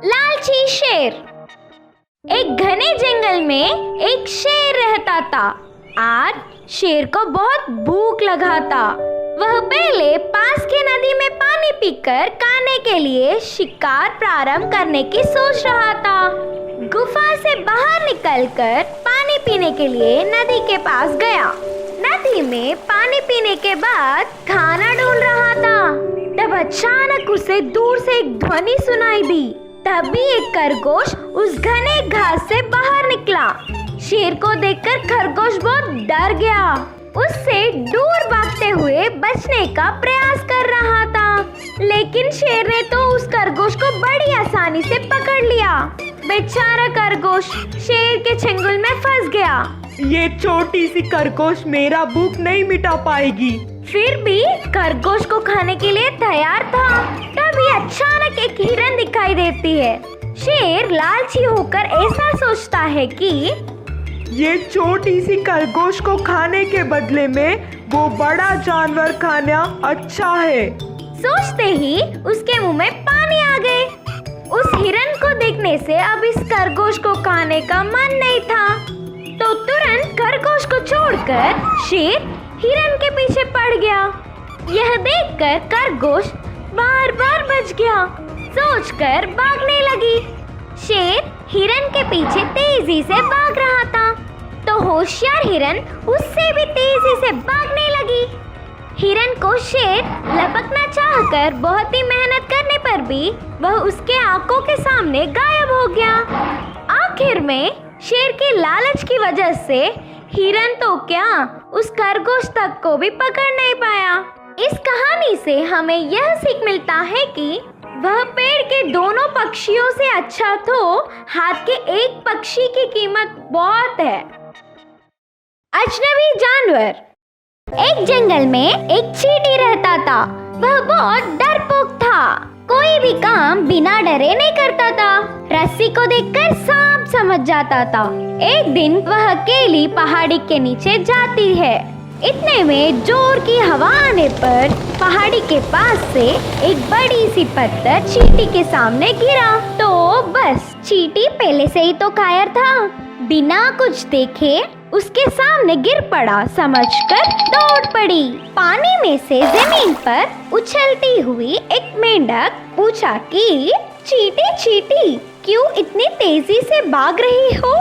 लालची शेर। एक घने जंगल में एक शेर रहता था। आज शेर को बहुत भूख लगा था। वह पहले पास की नदी में पानी पीकर खाने के लिए शिकार प्रारंभ करने की सोच रहा था। गुफा से बाहर निकलकर पानी पीने के लिए नदी के पास गया। नदी में पानी पीने के बाद खाना ढूंढ रहा था। तब अचानक उसे दूर से एक ध्वनि सुनाई दी। तभी एक खरगोश उस घने घास से बाहर निकला। शेर को देखकर खरगोश बहुत डर गया। उससे दूर भागते हुए बचने का प्रयास कर रहा था, लेकिन शेर ने तो उस खरगोश को बड़ी आसानी से पकड़ लिया। बेचारा खरगोश शेर के चंगुल में फंस गया। ये छोटी सी खरगोश मेरा भूख नहीं मिटा पाएगी। फिर भी खरगोश को खाने के लिए तैयार था। तभी अचानक एक हिरन दिखाई देती है। शेर लालची होकर ऐसा सोचता है कि ये छोटी सी खरगोश को खाने के बदले में वो बड़ा जानवर खाना अच्छा है। सोचते ही उसके मुंह में पानी आ गए। उस हिरन को देखने से अब इस खरगोश को खाने का मन नहीं था, तो तुरंत खरगोश को छोड़कर शेर हिरन के पीछे पड़ गया। यह देखकर खरगोश बार बार बच गया। सोचकर भागने लगी। शेर हिरन के पीछे तेजी से भाग रहा था, तो होशियार हिरन उससे भी तेजी से भागने लगी। हिरन को शेर लपकना चाहकर बहुत ही मेहनत करने पर भी वह उसके आंखों के सामने गायब हो गया। आखिर में शेर के लालच की वजह से हिरन तो क्या, उस खरगोश तक को भी पकड़ नहीं पाया। इस कहानी से हमें यह सीख मिलता है कि वह पेड़ के दोनों पक्षियों से अच्छा तो हाथ के एक पक्षी की कीमत बहुत है। अजनबी जानवर। एक जंगल में एक चींटी रहता था। वह बहुत डरपोक था। कोई भी काम बिना डरे नहीं करता था। रस्सी को देखकर सांप समझ जाता था। एक दिन वह अकेली पहाड़ी के नीचे जाती है। इतने में जोर की हवा आने पर पहाड़ी के पास से एक बड़ी सी पत्थर चींटी के सामने गिरा। तो बस चींटी पहले से ही तो कायर था। बिना कुछ देखे उसके सामने गिर पड़ा समझकर दौड़ पड़ी। पानी में से जमीन पर उछलती हुई एक मेंढक पूछा कि चींटी चींटी क्यों इतनी तेजी से भाग रही हो?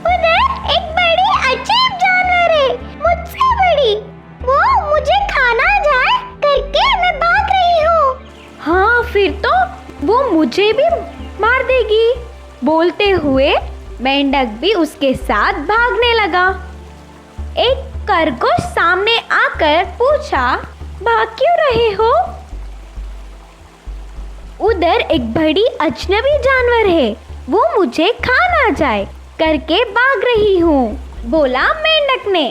उधर एक बड़ी अजीब जानवर है, मुझसे बड़ी। वो मुझे खाना जाए करके मैं भाग रही हूँ। हाँ फिर तो वो मुझे भी मार देगी। बोलते हुए मेंढक भी उसके साथ भागने लगा। एक खरगोश सामने आकर पूछा, भाग क्यों रहे हो? उधर एक बड़ी अजनबी जानवर है, वो मुझे खा ना जाए करके भाग रही हूँ, बोला मेंढक ने।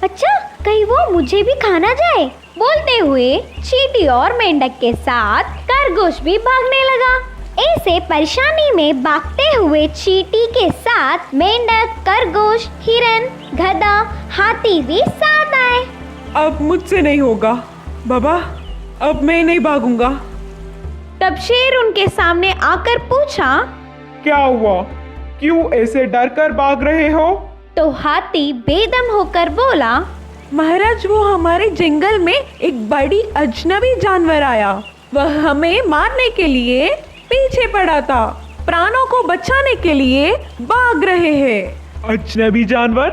अच्छा, कहीं वो मुझे भी खाना जाए? बोलते हुए चींटी और मेंढक के साथ खरगोश भी भागने लगा। ऐसे परेशानी में भागते हुए चींटी के साथ मेंढक, खरगोश, हिरन, गधा, हाथी भी साथ आए। अब मुझसे नहीं होगा बाबा, अब मैं नहीं भागूंगा। तब शेर उनके सामने आकर पूछा, क्या हुआ, क्यों ऐसे डर कर भाग रहे हो? तो हाथी बेदम होकर बोला, महाराज वो हमारे जंगल में एक बड़ी अजनबी जानवर आया। वह हमें मारने के लिए पीछे पड़ा था। प्राणों को बचाने के लिए भाग रहे हैं। अजनबी जानवर?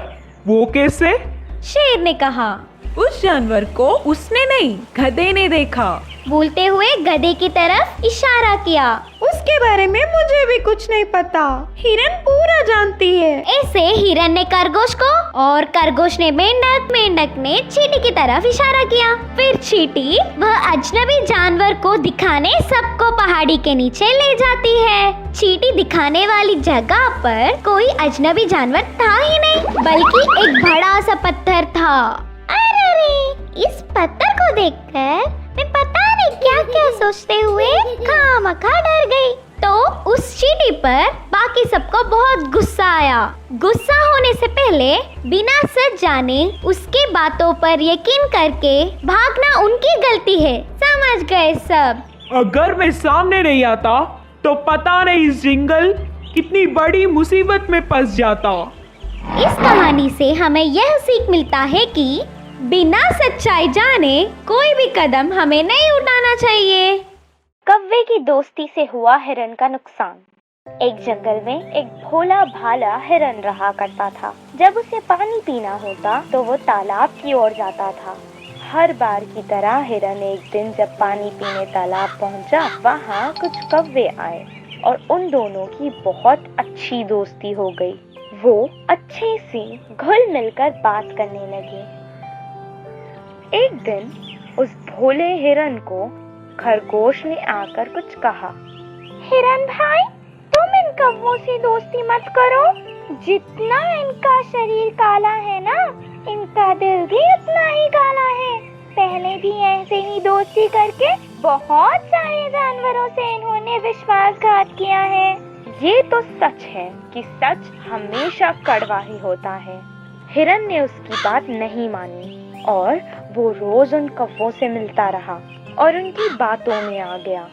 वो कैसे? शेर ने कहा। उस जानवर को उसने नहीं, गधे ने देखा। बोलते हुए गधे की तरफ इशारा किया। उसके बारे में मुझे भी कुछ नहीं पता, हिरन पूरा जानती है। ऐसे हिरन ने खरगोश को और खरगोश ने मेंढक, मेंढक ने चींटी की तरफ इशारा किया। फिर चींटी वह अजनबी जानवर को दिखाने सबको पहाड़ी के नीचे ले जाती है। चींटी दिखाने वाली जगह पर कोई अजनबी जानवर था ही नहीं, बल्कि एक बड़ा सा पत्थर था। अरे, इस पत्थर को देखकर मैं पता नहीं क्या क्या सोचते हुए खामखा डर गई। तो उस चींटी पर बाकी सबको बहुत गुस्सा आया। गुस्सा होने से पहले बिना सच जाने उसकी बातों पर यकीन करके भागना उनकी गलती है, समझ गए सब। अगर मैं सामने नहीं आता तो पता नहीं इस जंगल कितनी बड़ी मुसीबत में फंस जाता। इस कहानी से हमें यह सीख मिलता है कि बिना सच्चाई जाने कोई भी कदम हमें नहीं उठाना चाहिए। कौवे की दोस्ती से हुआ हिरन का नुकसान। एक जंगल में एक भोला भाला हिरन रहा करता था। जब उसे पानी पीना होता तो वो तालाब की ओर जाता था। हर बार की तरह हिरन एक दिन जब पानी पीने तालाब पहुंचा, वहाँ कुछ कौवे आए और उन दोनों की बहुत अच्छी दोस्ती हो गई। वो अच्छे से घुल मिलकर बात करने लगे। एक दिन उस भोले हिरन को खरगोश ने आकर कुछ कहा। हिरन भाई, तुम इन कौवों से दोस्ती मत करो। जितना इनका शरीर काला है ना, इनका दिल भी उतना ही काला है। पहले भी ऐसे ही दोस्ती करके बहुत सारे जानवरों से इन्होंने विश्वासघात किया है। ये तो सच है कि सच हमेशा कड़वा ही होता है। हिरन ने उसकी बात नहीं मानी और वो रोज उन कौवों से मिलता रहा और उनकी बातों में आ गया।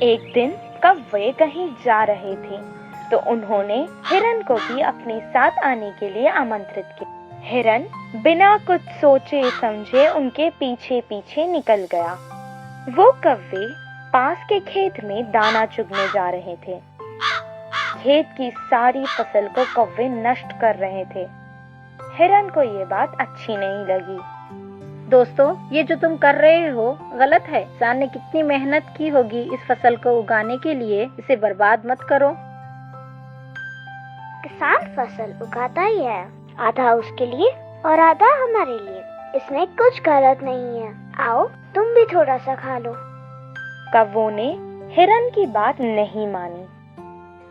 एक दिन कौवे कहीं जा रहे थे तो उन्होंने हिरन को भी अपने साथ आने के लिए आमंत्रित किया। हिरन बिना कुछ सोचे समझे उनके पीछे पीछे निकल गया। वो कौवे पास के खेत में दाना चुगने जा रहे थे। खेत की सारी फसल को कौवे नष्ट कर रहे थे। हिरन को ये बात अच्छी नहीं लगी। दोस्तों, ये जो तुम कर रहे हो गलत है। किसान ने कितनी मेहनत की होगी इस फसल को उगाने के लिए, इसे बर्बाद मत करो। किसान फसल उगाता ही है, आधा उसके लिए और आधा हमारे लिए। इसमें कुछ गलत नहीं है। आओ तुम भी थोड़ा सा खा लो। कौवों ने हिरन की बात नहीं मानी।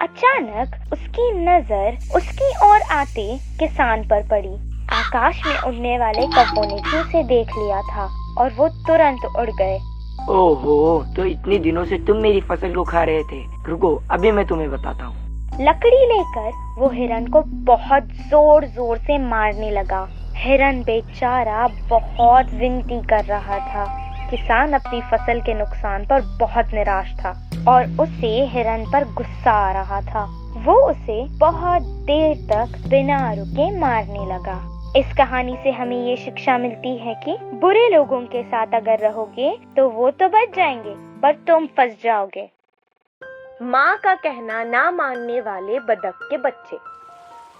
अचानक उसकी नजर उसकी ओर आते किसान पर पड़ी। आकाश में उड़ने वाले कौवों ने भी उसे देख लिया था और वो तुरंत उड़ गए। ओहो, तो इतने दिनों से तुम मेरी फसल को खा रहे थे। रुको, अभी मैं तुम्हें बताता हूँ। लकड़ी लेकर वो हिरन को बहुत जोर जोर से मारने लगा। हिरन बेचारा बहुत विनती कर रहा था। किसान अपनी फसल के नुकसान पर बहुत निराश था और उसे हिरन पर गुस्सा आ रहा था। वो उसे बहुत देर तक बिना रुके मारने लगा। इस कहानी से हमें ये शिक्षा मिलती है कि बुरे लोगों के साथ अगर रहोगे तो वो तो बच जाएंगे पर तुम फंस जाओगे। माँ का कहना ना मानने वाले बतख के बच्चे।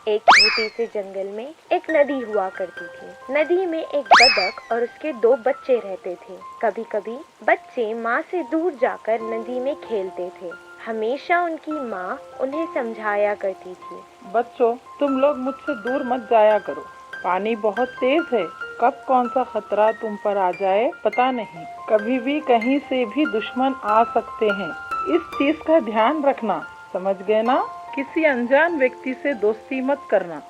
एक छोटे से जंगल में एक नदी हुआ करती थी। नदी में एक बतख और उसके 2 बच्चे रहते थे। कभी कभी बच्चे माँ से दूर जाकर नदी में खेलते थे। हमेशा उनकी माँ उन्हें समझाया करती थी, बच्चों, तुम लोग मुझसे दूर मत जाया करो। पानी बहुत तेज है, कब कौन सा खतरा तुम पर आ जाए पता नहीं। कभी भी कहीं से भी दुश्मन आ सकते हैं। इस चीज का ध्यान रखना, समझ गए ना? किसी अनजान व्यक्ति से दोस्ती मत करना।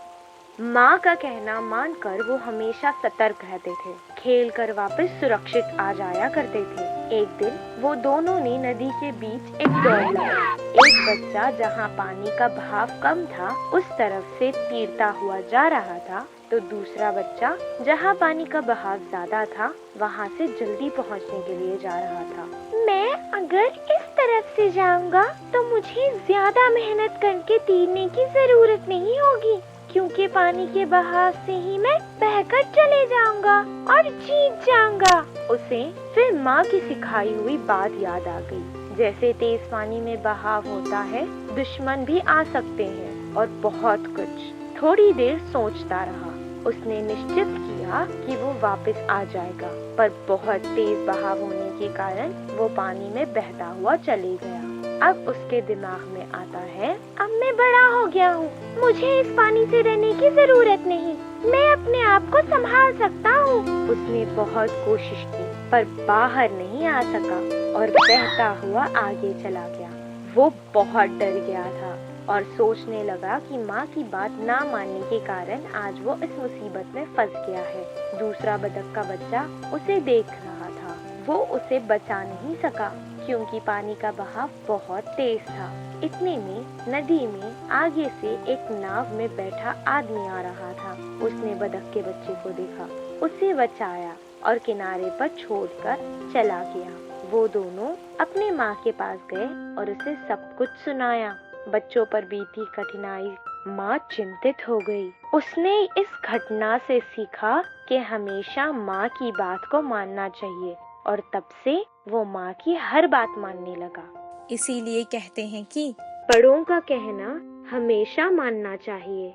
माँ का कहना मानकर वो हमेशा सतर्क रहते थे। खेल कर वापस सुरक्षित आ जाया करते थे। एक दिन वो दोनों ने नदी के बीच एक दौड़ लगाई। एक बच्चा जहाँ पानी का बहाव कम था उस तरफ से तीरता हुआ जा रहा था, तो दूसरा बच्चा जहाँ पानी का बहाव ज्यादा था वहाँ से जल्दी पहुँचने के लिए जा रहा था। मैं अगर इस तरफ से जाऊंगा तो मुझे ज्यादा मेहनत करके तीरने की जरूरत नहीं होगी, क्योंकि पानी के बहाव से ही मैं बहकर चले जाऊंगा और जीत जाऊंगा। उसे फिर माँ की सिखाई हुई बात याद आ गई। जैसे तेज पानी में बहाव होता है, दुश्मन भी आ सकते हैं और बहुत कुछ। थोड़ी देर सोचता रहा। उसने निश्चित किया कि वो वापस आ जाएगा, पर बहुत तेज बहाव होने के कारण वो पानी में बहता हुआ चले गया। अब उसके दिमाग में आता है, अब मैं बड़ा हो गया हूँ, मुझे इस पानी से डरने की जरूरत नहीं, मैं अपने आप को संभाल सकता हूँ। उसने बहुत कोशिश की पर बाहर नहीं आ सका और बहता हुआ आगे चला गया। वो बहुत डर गया था और सोचने लगा कि माँ की बात ना मानने के कारण आज वो इस मुसीबत में फंस गया है। दूसरा बतख का बच्चा उसे देख रहा था। वो उसे बचा नहीं सका क्योंकि पानी का बहाव बहुत तेज था। इतने में नदी में आगे से एक नाव में बैठा आदमी आ रहा था। उसने बतख के बच्चे को देखा, उसे बचाया और किनारे पर छोड़कर चला गया। वो दोनों अपनी माँ के पास गए और उसे सब कुछ सुनाया। बच्चों पर बीती कठिनाई माँ चिंतित हो गई। उसने इस घटना से सीखा कि हमेशा माँ की बात को मानना चाहिए और तब से वो माँ की हर बात मानने लगा। इसीलिए कहते हैं कि बड़ों का कहना हमेशा मानना चाहिए।